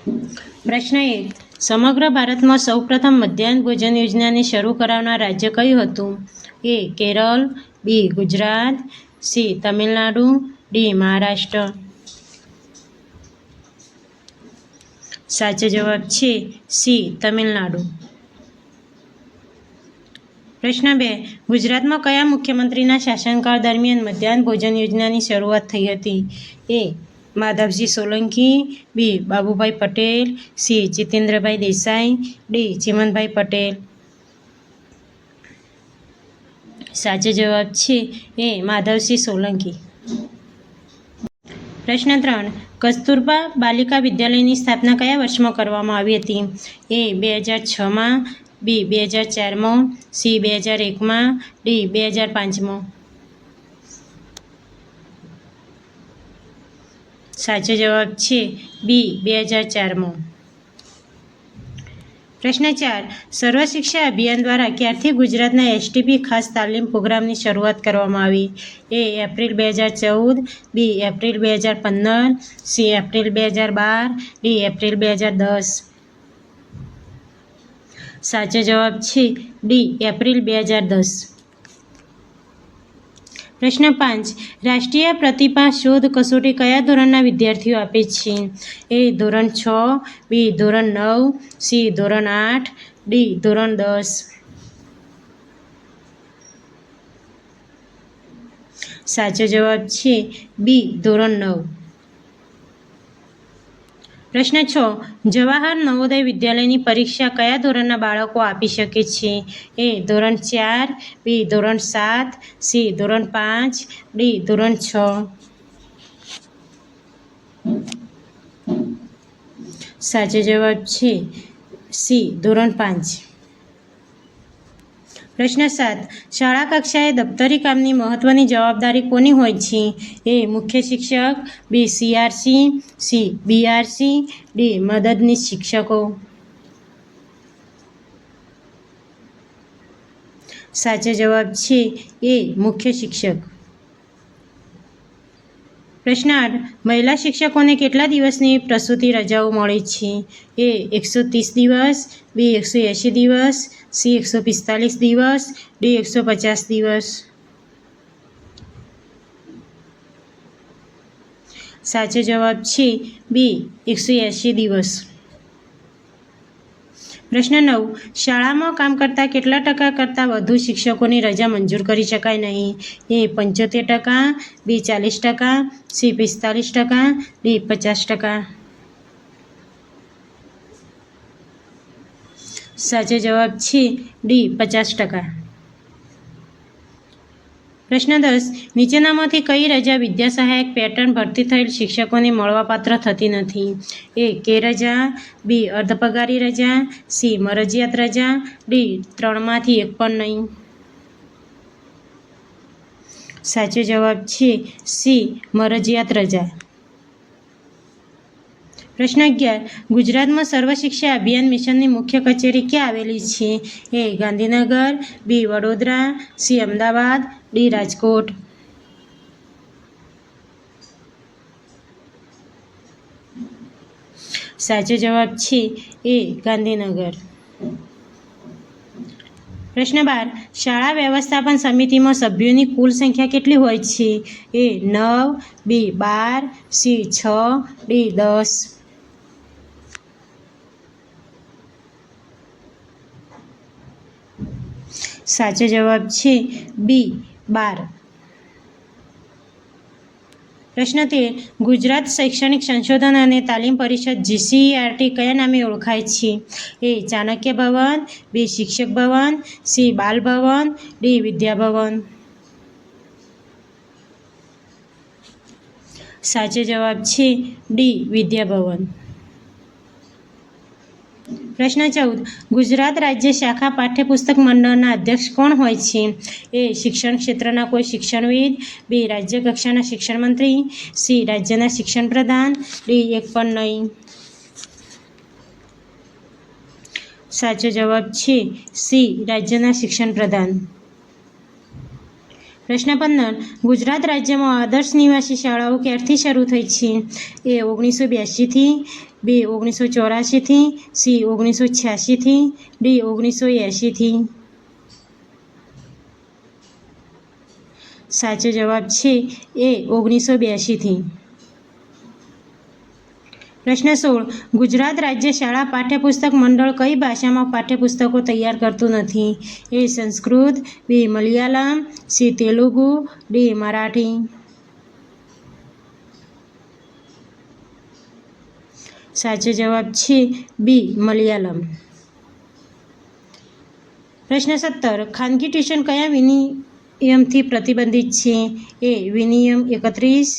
પ્રશ્ન 1. સમગ્ર ભારતમાં સૌપ્રથમ મધ્યાહન ભોજન યોજનાને શરૂ કરાવનાર રાજ્ય કયું હતું? એ. કેરળ, બી. ગુજરાત, સી. તમિલનાડુ, ડી. મહારાષ્ટ્ર. સાચો જવાબ છે સી. તમિલનાડુ. પ્રશ્ન 2. ગુજરાતમાં કયા મુખ્યમંત્રીના શાસનકાળ દરમિયાન મધ્યાહન ભોજન યોજનાની શરૂઆત થઈ હતી? એ. માધવસિંહ સોલંકી, બી. બાબુભાઈ પટેલ, સી. જીતેન્દ્રભાઈ દેસાઈ, ડી. ચીમનભાઈ પટેલ. સાચો જવાબ છે એ. માધવસિંહ સોલંકી. પ્રશ્ન 3. કસ્તુરબા બાલિકા વિદ્યાલયની સ્થાપના કયા વર્ષમાં કરવામાં આવી હતી? એ. 2006માં, બી. 2004માં, સી. 2001માં, ડી. 2005માં. સાચો જવાબ છે બી. 2004માં. પ્રશ્ન 4. સર્વ શિક્ષા અભિયાન દ્વારા ક્યારથી ગુજરાતના એસટીપી ખાસ તાલીમ પ્રોગ્રામની શરૂઆત કરવામાં આવી? A. April 2014, B. April 2015, C. April 2012, D. April 2010. સાચો જવાબ છે ડી. એપ્રિલ 2010. પ્રશ્ન 5. રાષ્ટ્રીય પ્રતિભા શોધ કસોટી કયા ધોરણના વિદ્યાર્થીઓ આપે છે? એ. ધોરણ 6, બી. ધોરણ 9, સી. ધોરણ 8, ડી. ધોરણ 10. સાચો જવાબ છે બી. ધોરણ 9. પ્રશ્ન 6. જવાહર નવોદય વિદ્યાલયની પરીક્ષા કયા ધોરણના બાળકો આપી શકે છે? એ. ધોરણ 4, બી. ધોરણ 7, સી. ધોરણ 5, ડી. ધોરણ 6. સાચો જવાબ છે સી. ધોરણ 5. પ્રશ્ન 7. શાળા કક્ષાએ દપ્તરી કામની મહત્વની જવાબદારી કોની હોય છે? એ. મુખ્ય શિક્ષક, B. CRC, C. BRC, D. મદદનીશ શિક્ષકો. સાચો જવાબ છે એ. મુખ્ય શિક્ષક. પ્રશ્ન 8. મહિલા શિક્ષકોને કેટલા દિવસની પ્રસૂતિ રજાઓ મળે છે? એ. 130 દિવસ, બી. 180 દિવસ, સી. 145 દિવસ, ડી. 150 દિવસ. સાચો જવાબ છે બી. 180 દિવસ. પ્રશ્ન 9. શાળામાં કામ કરતા કેટલા ટકા કરતાં વધુ શિક્ષકોની રજા મંજૂર કરી શકાય નહીં? એ. 75%, બી. 40%, સી. 45%, ડી. 50%. સાચો જવાબ છે ડી. 50%. પ્રશ્ન 10. નીચેનામાંથી કઈ રજા વિદ્યા સહાયક પેટર્ન ભરતી થયેલ શિક્ષકોને મળવાપાત્ર થતી નથી? એ. કે રજા, બી. અર્ધપગારી રજા, સી. મરજિયાત રજા, ડી. 3માંથી એક પણ નહીં. સાચો જવાબ છે સી. મરજિયાત રજા. પ્રશ્ન 11. ગુજરાતમાં સર્વ શિક્ષા અભિયાન મિશનની મુખ્ય કચેરી ક્યાં આવેલી છે? એ. ગાંધીનગર, બી. વડોદરા, સી. અમદાવાદ, ડી. રાજકોટ. સાચો જવાબ છે એ. ગાંધીનગર. પ્રશ્ન 12. શાળા વ્યવસ્થાપન સમિતિમાં સભ્યોની કુલ સંખ્યા કેટલી હોય છે? એ. 9, બી. 12, સી. 6, ડી. 10. સાચો જવાબ છે બી. 12. પ્રશ્ન 13. ગુજરાત શૈક્ષણિક સંશોધન અને તાલીમ પરિષદ GCERT કયા નામે ઓળખાય છે? એ. ચાણક્ય ભવન, બી. શિક્ષક ભવન, સી. બાલ ભવન, ડી. વિદ્યા ભવન. સાચો જવાબ છે ડી. વિદ્યા ભવન. પ્રશ્ન 14. ગુજરાત રાજ્ય શાખા પાઠ્યપુસ્તક મંડળના અધ્યક્ષ કોણ હોય છે? એ. શિક્ષણ ક્ષેત્રના કોઈ શિક્ષણવિદ, બી. રાજ્ય કક્ષાના શિક્ષણ મંત્રી, સી. રાજ્યના શિક્ષણ પ્રધાન, ડી. એક પણ નહીં. સાચો જવાબ છે સી. રાજ્યના શિક્ષણ પ્રધાન. પ્રશ્ન 15. ગુજરાત રાજ્યમાં આદર્શ નિવાસી શાળાઓ ક્યારથી શરૂ થઈ છે? એ. 1982થી, બી 1984થી, સી 1986થી, ડી 1980થી. સાચો જવાબ છે એ 1982થી. પ્રશ્ન 16. ગુજરાત રાજ્ય શાળા પાઠ્યપુસ્તક મંડળ કઈ ભાષામાં પાઠ્યપુસ્તકો તૈયાર કરતું નથી? એ સંસ્કૃત, બી મલયાલમ, સી તેલુગુ, ડી મરાઠી. સાચો જવાબ છે બી મલયાલમ. પ્રશ્ન 17. ખાનગી ટ્યુશન કયા વિનિયમથી પ્રતિબંધિત છે? એ વિનિયમ 31,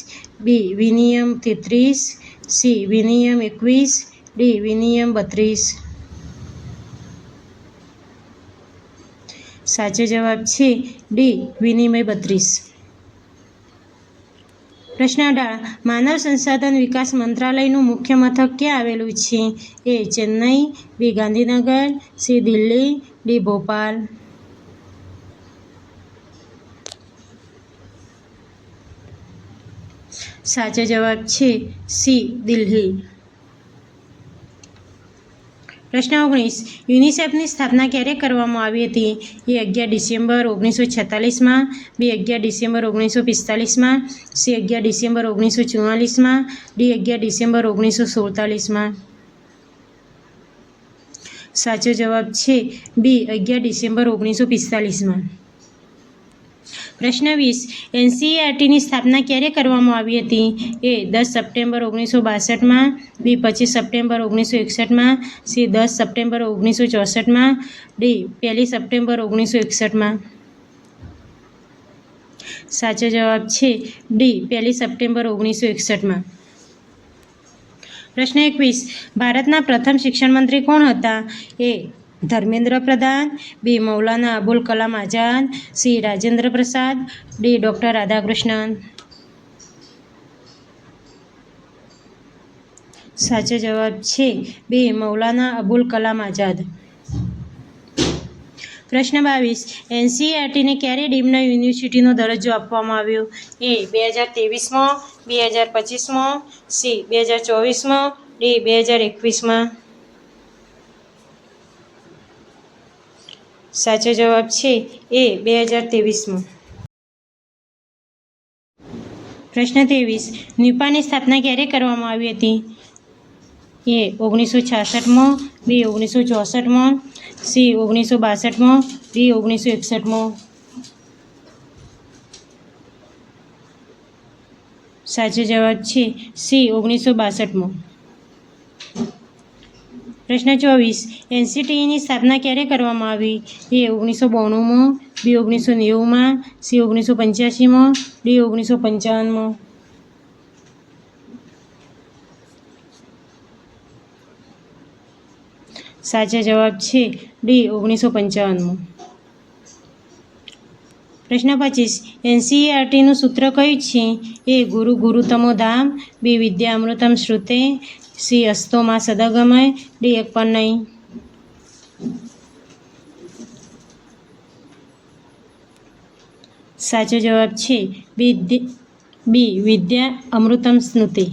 બી વિનિયમ 33, સી વિનિયમ 21, ડી વિનિયમ 32. સાચો જવાબ છે ડી વિનિમય 32. પ્રશ્ન 18. માનવ સંસાધન વિકાસ મંત્રાલયનું મુખ્ય મથક ક્યાં આવેલું છે? એ ચેન્નઈ, બી ગાંધીનગર, સી દિલ્હી, ડી ભોપાલ. સાચો જવાબ છે સી દિલ્હી. પ્રશ્ન 19. યુનિસેફની સ્થાપના ક્યારે કરવામાં આવી હતી? એ 11 ડિસેમ્બર 1946માં, બી 11 ડિસેમ્બર 1945માં, સી 11 ડિસેમ્બર 1944માં, ડી 11 ડિસેમ્બર 1947માં. સાચો જવાબ છે બી 11 ડિસેમ્બર 1945માં. પ્રશ્ન 20. એનસીઈઆરટીની સ્થાપના ક્યારે કરવામાં આવી હતી? એ 10 સપ્ટેમ્બર 1962માં, બી 25 સપ્ટેમ્બર 1961માં, સી 10 સપ્ટેમ્બર 1964માં, ડી 1 સપ્ટેમ્બર 1961માં. સાચો જવાબ છે ડી 1 સપ્ટેમ્બર 1961માં. પ્રશ્ન 21. ભારતના પ્રથમ શિક્ષણ મંત્રી કોણ હતા? એ ધર્મેન્દ્ર પ્રધાન, બી મૌલાના અબુલ કલામ આઝાદ, C Rajendra Prasad, D doctor Radhakrishnan. સાચો જવાબ છે બી મૌલાના અબુલ કલામ આઝાદ. પ્રશ્ન 22. એનસીઈઆરટીને ક્યારે ડીમ્ડ યુનિવર્સિટીનો દરજ્જો આપવામાં આવ્યો? એ 2023માં, 2025માં, સી 2024માં, ડી 2021માં. સાચો જવાબ છે એ 2023માં. પ્રશ્ન 23. ન્યૂપાની સ્થાપના ક્યારે કરવામાં આવી હતી? એ 1966માં, બી 1964માં, સી 1962માં, ડી 1961માં. સાચો જવાબ છે સી 1962માં. પ્રશ્ન 24. એનસીટીઈની સ્થાપના ક્યારે કરવામાં આવી? એ 1992માં, બી 1990માં, સી 1985માં, ડી 1955માં. સાચો જવાબ છે ડી 1955માં. પ્રશ્ન 25. એનસીઈઆરટીનું સૂત્ર કયું છે? એ ગુરુ ગુરુતમો ધામ, બી વિદ્યા અમૃતમ શ્રુતે, સી અસ્તો મા સદગમય, ડી એક પણ નહીં. સાચો જવાબ છે બી વિદ્યા અમૃતમ સ્મૃતિ.